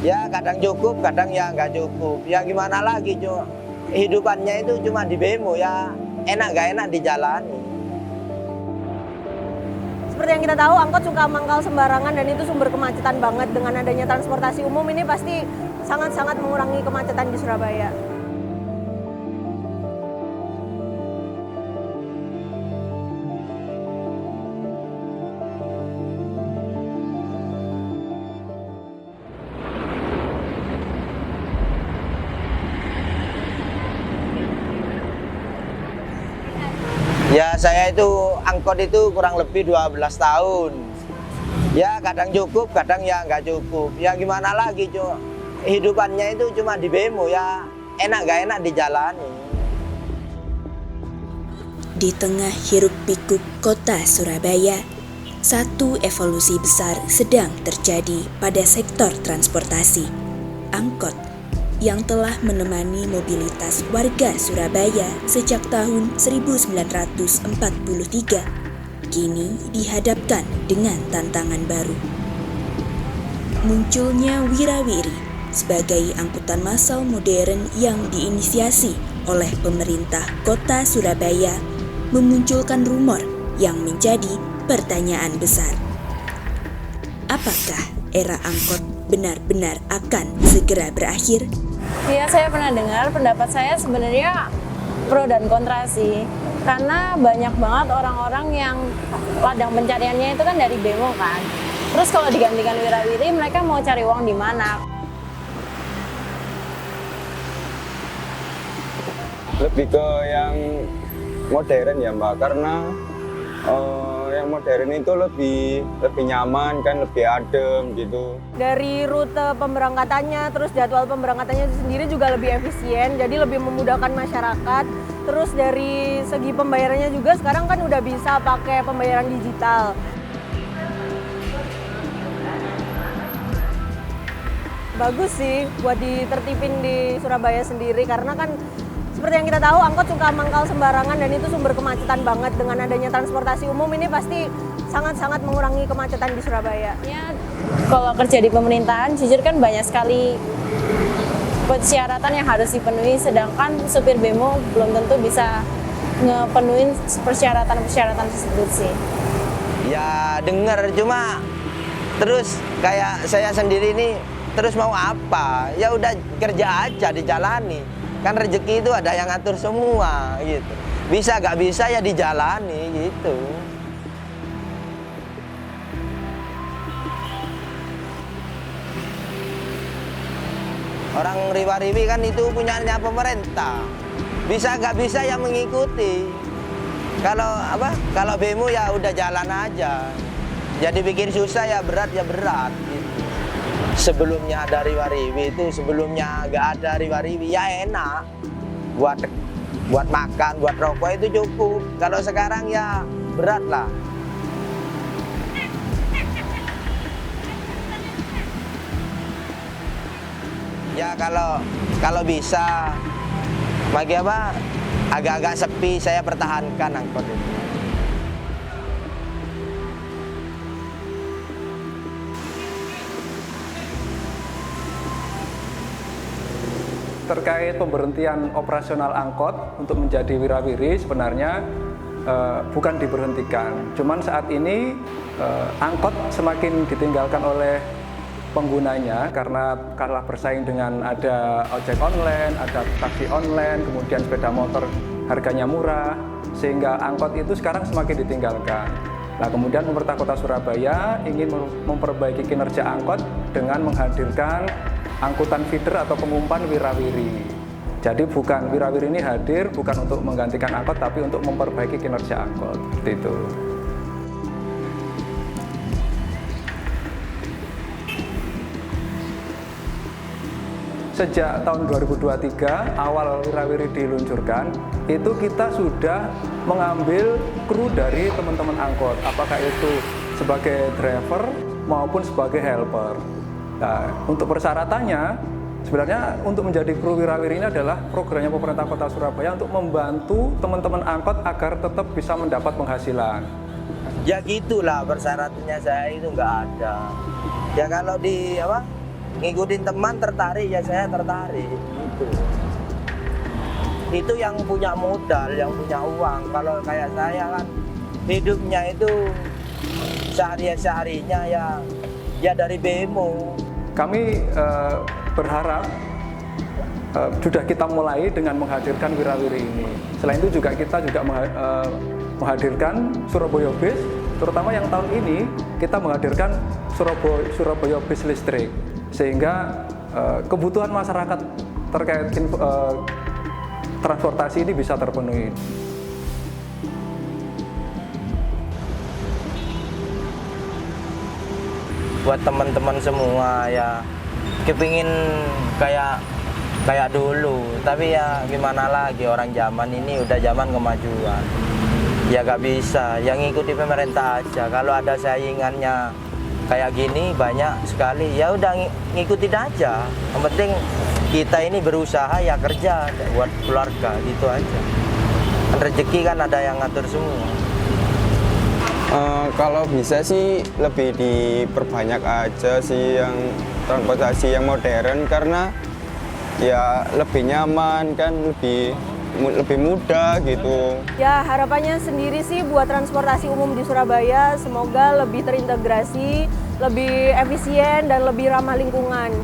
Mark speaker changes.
Speaker 1: Ya kadang cukup, kadang ya nggak cukup. Ya gimana lagi, cuma hidupannya itu cuma di bemo ya, enak gak enak dijalani.
Speaker 2: Seperti yang kita tahu, angkot suka mangkal sembarangan dan itu sumber kemacetan banget. Dengan adanya transportasi umum ini pasti sangat-sangat mengurangi kemacetan di Surabaya.
Speaker 1: Ya saya itu angkot itu kurang lebih 12 tahun. Ya kadang cukup, kadang ya nggak cukup. Ya gimana lagi, cuma hidupannya itu cuma di bemo ya, enak gak enak dijalani.
Speaker 3: Di tengah hiruk-pikuk kota Surabaya, satu evolusi besar sedang terjadi pada sektor transportasi. Angkot yang telah menemani mobilitas warga Surabaya sejak tahun 1943, kini dihadapkan dengan tantangan baru. Munculnya Wirawiri sebagai angkutan massal modern yang diinisiasi oleh pemerintah kota Surabaya memunculkan rumor yang menjadi pertanyaan besar. Apakah era angkot benar-benar akan segera berakhir?
Speaker 4: Iya, saya pernah dengar. Pendapat saya sebenarnya pro dan kontra sih. Karena banyak banget orang-orang yang ladang pencariannya itu kan dari bemo kan. Terus kalau digantikan Wirawiri, mereka mau cari uang di mana?
Speaker 5: Lebih ke yang modern ya Mbak, karena yang modern itu lebih nyaman kan, lebih adem gitu.
Speaker 2: Dari rute pemberangkatannya, terus jadwal pemberangkatannya itu sendiri juga lebih efisien, jadi lebih memudahkan masyarakat. Terus dari segi pembayarannya juga sekarang kan udah bisa pakai pembayaran digital. Bagus sih buat ditertipin di Surabaya sendiri, karena kan seperti yang kita tahu, angkot suka mangkal sembarangan dan itu sumber kemacetan banget. Dengan adanya transportasi umum ini pasti sangat-sangat mengurangi kemacetan di Surabaya.
Speaker 4: Ya, kalau kerja di pemerintahan, jujur kan banyak sekali persyaratan yang harus dipenuhi, sedangkan supir bemo belum tentu bisa ngepenuhin persyaratan-persyaratan tersebut sih.
Speaker 1: Ya dengar, cuma terus kayak saya sendiri ini terus mau apa? Ya udah kerja aja dijalani. Kan rezeki itu ada yang ngatur semua gitu. Bisa gak bisa ya dijalani gitu. Orang riwa-riwi kan itu punyanya pemerintah. Bisa gak bisa ya mengikuti. Kalau bemo ya udah jalan aja. Jadi bikin susah ya berat gitu. Sebelumnya ada riwa-riwi itu, sebelumnya nggak ada riwa-riwi ya enak buat makan, buat rokok itu cukup. Kalau sekarang ya berat lah. Ya kalau bisa agak-agak sepi, saya pertahankan angkot itu.
Speaker 6: Terkait pemberhentian operasional angkot untuk menjadi wirawiri sebenarnya bukan diberhentikan. Cuman saat ini angkot semakin ditinggalkan oleh penggunanya karena kalah bersaing dengan ada ojek online, ada taksi online, kemudian sepeda motor harganya murah, sehingga angkot itu sekarang semakin ditinggalkan. Nah, kemudian pemerintah Kota Surabaya ingin memperbaiki kinerja angkot dengan menghadirkan angkutan feeder atau pengumpan wirawiri. Jadi bukan wirawiri ini hadir bukan untuk menggantikan angkot, tapi untuk memperbaiki kinerja angkot. Seperti itu. Sejak tahun 2023 awal wirawiri diluncurkan, itu kita sudah mengambil kru dari teman-teman angkot, apakah itu sebagai driver maupun sebagai helper. Nah, untuk persyaratannya, sebenarnya untuk menjadi kru wirawiri ini adalah programnya pemerintah Kota Surabaya untuk membantu teman-teman angkot agar tetap bisa mendapat penghasilan.
Speaker 1: Ya gitulah persyaratannya, saya itu nggak ada. Ya ngikutin teman tertarik ya saya tertarik gitu. Itu yang punya modal, yang punya uang. Kalau kayak saya kan hidupnya itu sehari-harinya ya dari bemo.
Speaker 6: Kami berharap sudah kita mulai dengan menghadirkan wirawiri ini. Selain itu juga kita juga menghadirkan Surabaya Bis, terutama yang tahun ini kita menghadirkan Surabaya Bis listrik, sehingga kebutuhan masyarakat terkait transportasi ini bisa terpenuhi.
Speaker 1: Buat teman-teman semua ya kepingin kayak dulu, tapi ya gimana lagi, orang zaman ini udah zaman kemajuan. Ya gak bisa, yang ngikuti pemerintah aja. Kalau ada saingannya kayak gini banyak sekali, ya udah ngikutin aja. Yang penting kita ini berusaha ya kerja buat keluarga gitu aja. Rezeki kan ada yang ngatur semua.
Speaker 5: Kalau bisa sih lebih diperbanyak aja sih yang transportasi yang modern, karena ya lebih nyaman kan, lebih mudah gitu.
Speaker 2: Ya harapannya sendiri sih buat transportasi umum di Surabaya semoga lebih terintegrasi, lebih efisien dan lebih ramah lingkungan.